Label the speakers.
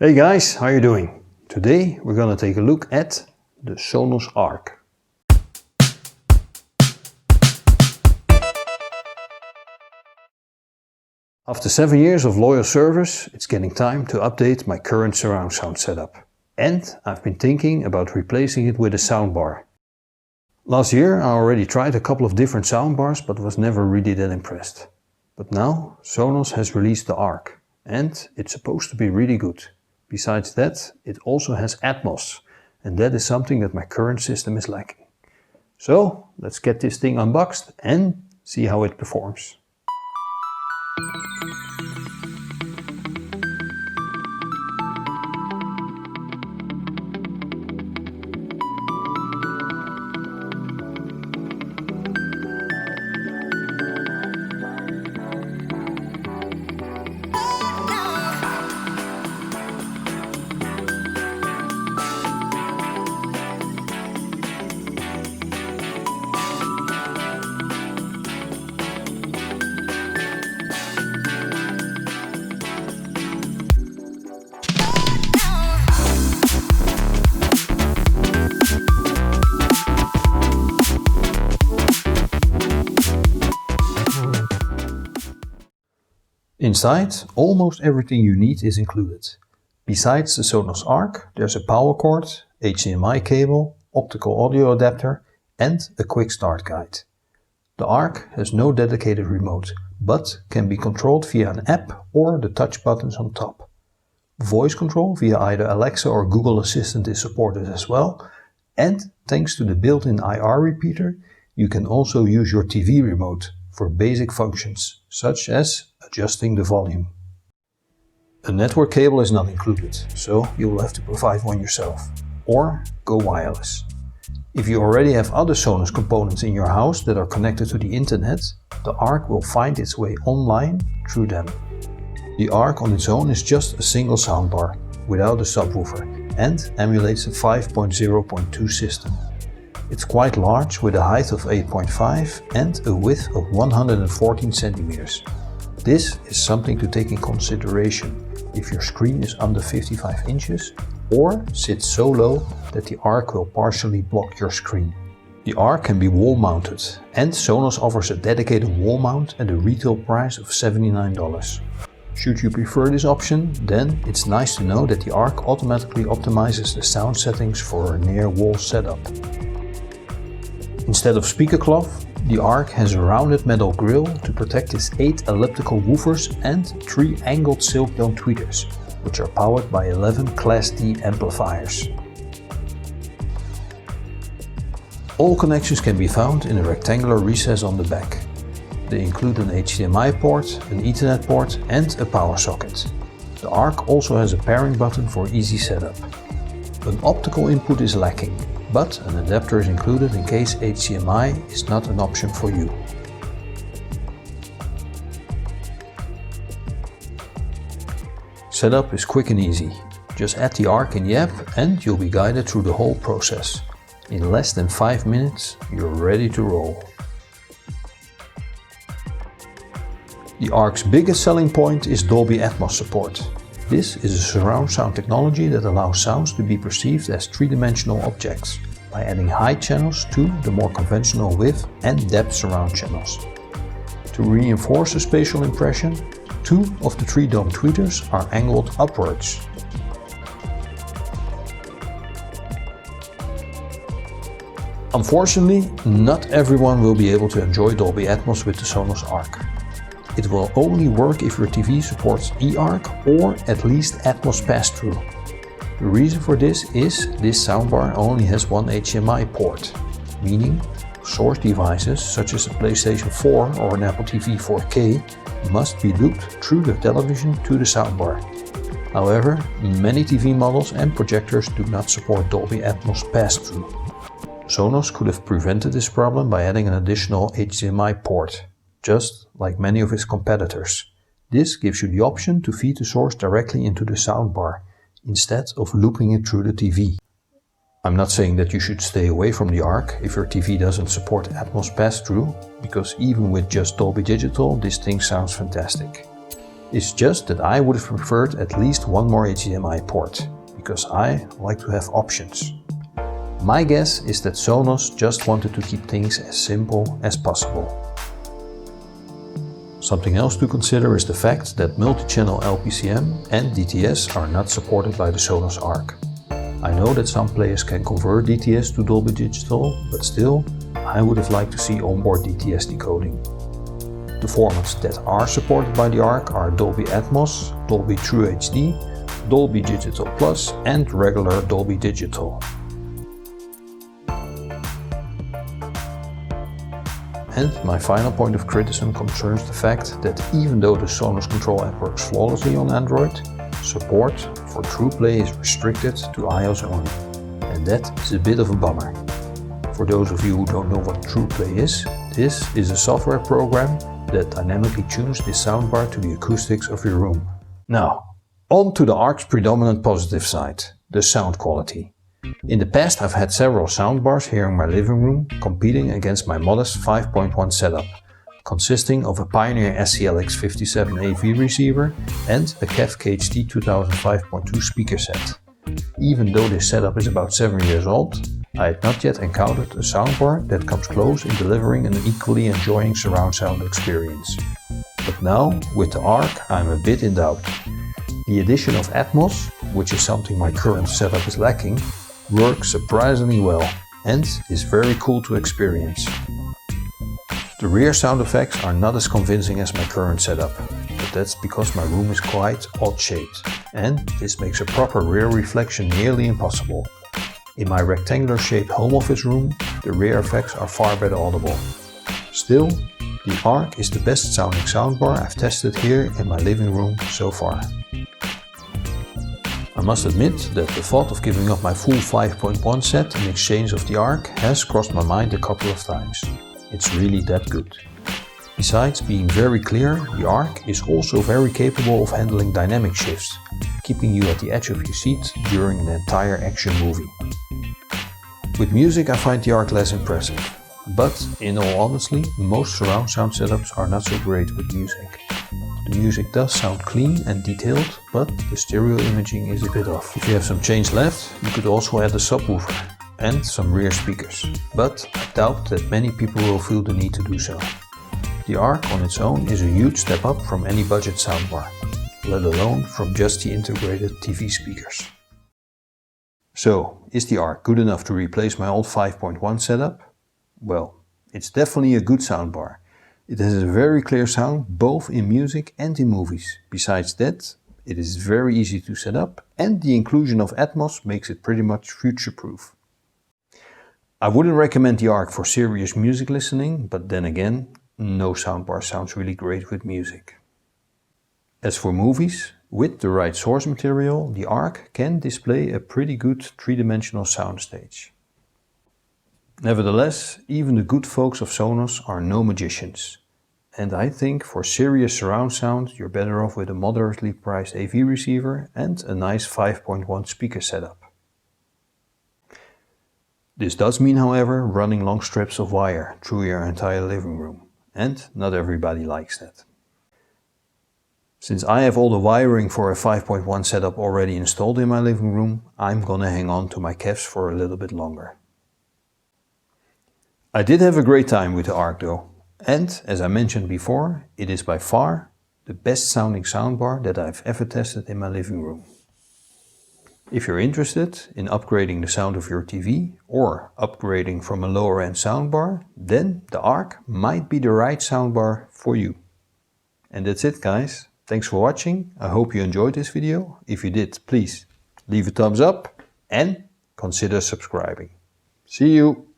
Speaker 1: Hey guys, how you doing? Today we're gonna take a look at the Sonos Arc. After 7 years of loyal service, it's getting time to update my current surround sound setup. And I've been thinking about replacing it with a soundbar. Last year I already tried a couple of different soundbars but was never really that impressed. But now Sonos has released the Arc and it's supposed to be really good. Besides that, it also has Atmos, and that is something that my current system is lacking. So let's get this thing unboxed and see how it performs. Inside, almost everything you need is included. Besides the Sonos Arc, there's a power cord, HDMI cable, optical audio adapter and a quick start guide. The Arc has no dedicated remote, but can be controlled via an app or the touch buttons on top. Voice control via either Alexa or Google Assistant is supported as well, and thanks to the built-in IR repeater, you can also use your TV remote for basic functions, such as adjusting the volume. A network cable is not included, so you will have to provide one yourself, or go wireless. If you already have other Sonos components in your house that are connected to the internet, the Arc will find its way online through them. The Arc on its own is just a single soundbar, without a subwoofer, and emulates a 5.0.2 system. It's quite large with a height of 8.5 and a width of 114 centimeters. This is something to take in consideration if your screen is under 55 inches or sits so low that the Arc will partially block your screen. The Arc can be wall mounted and Sonos offers a dedicated wall mount at a retail price of $79. Should you prefer this option, then it's nice to know that the Arc automatically optimizes the sound settings for a near wall setup. Instead of speaker cloth, the Arc has a rounded metal grille to protect its 8 elliptical woofers and 3 angled silk dome tweeters, which are powered by 11 Class D amplifiers. All connections can be found in a rectangular recess on the back. They include an HDMI port, an Ethernet port and a power socket. The Arc also has a pairing button for easy setup. An optical input is lacking, but an adapter is included in case HDMI is not an option for you. Setup is quick and easy. Just add the Arc in the app and you'll be guided through the whole process. In less than 5 minutes, you're ready to roll. The Arc's biggest selling point is Dolby Atmos support. This is a surround sound technology that allows sounds to be perceived as three-dimensional objects by adding height channels to the more conventional width and depth surround channels. To reinforce the spatial impression, 2 of the 3 dome tweeters are angled upwards. Unfortunately, not everyone will be able to enjoy Dolby Atmos with the Sonos Arc. It will only work if your TV supports eARC or at least Atmos pass-through. The reason for this is this soundbar only has one HDMI port, meaning source devices such as a PlayStation 4 or an Apple TV 4K must be looped through the television to the soundbar. However, many TV models and projectors do not support Dolby Atmos pass-through. Sonos could have prevented this problem by adding an additional HDMI port, just like many of its competitors. This gives you the option to feed the source directly into the soundbar, instead of looping it through the TV. I'm not saying that you should stay away from the Arc if your TV doesn't support Atmos pass-through, because even with just Dolby Digital, this thing sounds fantastic. It's just that I would have preferred at least one more HDMI port, because I like to have options. My guess is that Sonos just wanted to keep things as simple as possible. Something else to consider is the fact that multi-channel LPCM and DTS are not supported by the Sonos Arc. I know that some players can convert DTS to Dolby Digital, but still, I would have liked to see onboard DTS decoding. The formats that are supported by the Arc are Dolby Atmos, Dolby True HD, Dolby Digital Plus and regular Dolby Digital. And my final point of criticism concerns the fact that even though the Sonos Control app works flawlessly on Android, support for TruePlay is restricted to iOS only, and that is a bit of a bummer. For those of you who don't know what TruePlay is, this is a software program that dynamically tunes the soundbar to the acoustics of your room. Now, on to the Arc's predominant positive side, the sound quality. In the past I've had several soundbars here in my living room competing against my modest 5.1 setup, consisting of a Pioneer SCLX57 AV receiver and a KEF KHT 2005.2 speaker set. Even though this setup is about 7 years old, I had not yet encountered a soundbar that comes close in delivering an equally enjoying surround sound experience. But now, with the Arc, I'm a bit in doubt. The addition of Atmos, which is something my current setup is lacking, works surprisingly well and is very cool to experience. The rear sound effects are not as convincing as my current setup, but that's because my room is quite odd shaped, and this makes a proper rear reflection nearly impossible. In my rectangular shaped home office room, the rear effects are far better audible. Still, the Arc is the best sounding soundbar I've tested here in my living room so far. I must admit that the thought of giving up my full 5.1 set in exchange of the Arc has crossed my mind a couple of times. It's really that good. Besides being very clear, the Arc is also very capable of handling dynamic shifts, keeping you at the edge of your seat during an entire action movie. With music I find the Arc less impressive, but in all honesty, most surround sound setups are not so great with music. The music does sound clean and detailed, but the stereo imaging is a bit off. If you have some change left, you could also add a subwoofer and some rear speakers, but I doubt that many people will feel the need to do so. The Arc on its own is a huge step up from any budget soundbar, let alone from just the integrated TV speakers. So, is the Arc good enough to replace my old 5.1 setup? Well, it's definitely a good soundbar. It has a very clear sound both in music and in movies. Besides that, it is very easy to set up and the inclusion of Atmos makes it pretty much future-proof. I wouldn't recommend the Arc for serious music listening, but then again, no soundbar sounds really great with music. As for movies, with the right source material, the Arc can display a pretty good three-dimensional soundstage. Nevertheless, even the good folks of Sonos are no magicians. And I think for serious surround sound you're better off with a moderately priced AV receiver and a nice 5.1 speaker setup. This does mean, however, running long strips of wire through your entire living room, and not everybody likes that. Since I have all the wiring for a 5.1 setup already installed in my living room, I'm gonna hang on to my KEFs for a little bit longer. I did have a great time with the Arc though, and as I mentioned before, it is by far the best sounding soundbar that I've ever tested in my living room. If you're interested in upgrading the sound of your TV or upgrading from a lower end soundbar, then the Arc might be the right soundbar for you. And that's it guys, thanks for watching, I hope you enjoyed this video. If you did, please leave a thumbs up and consider subscribing. See you!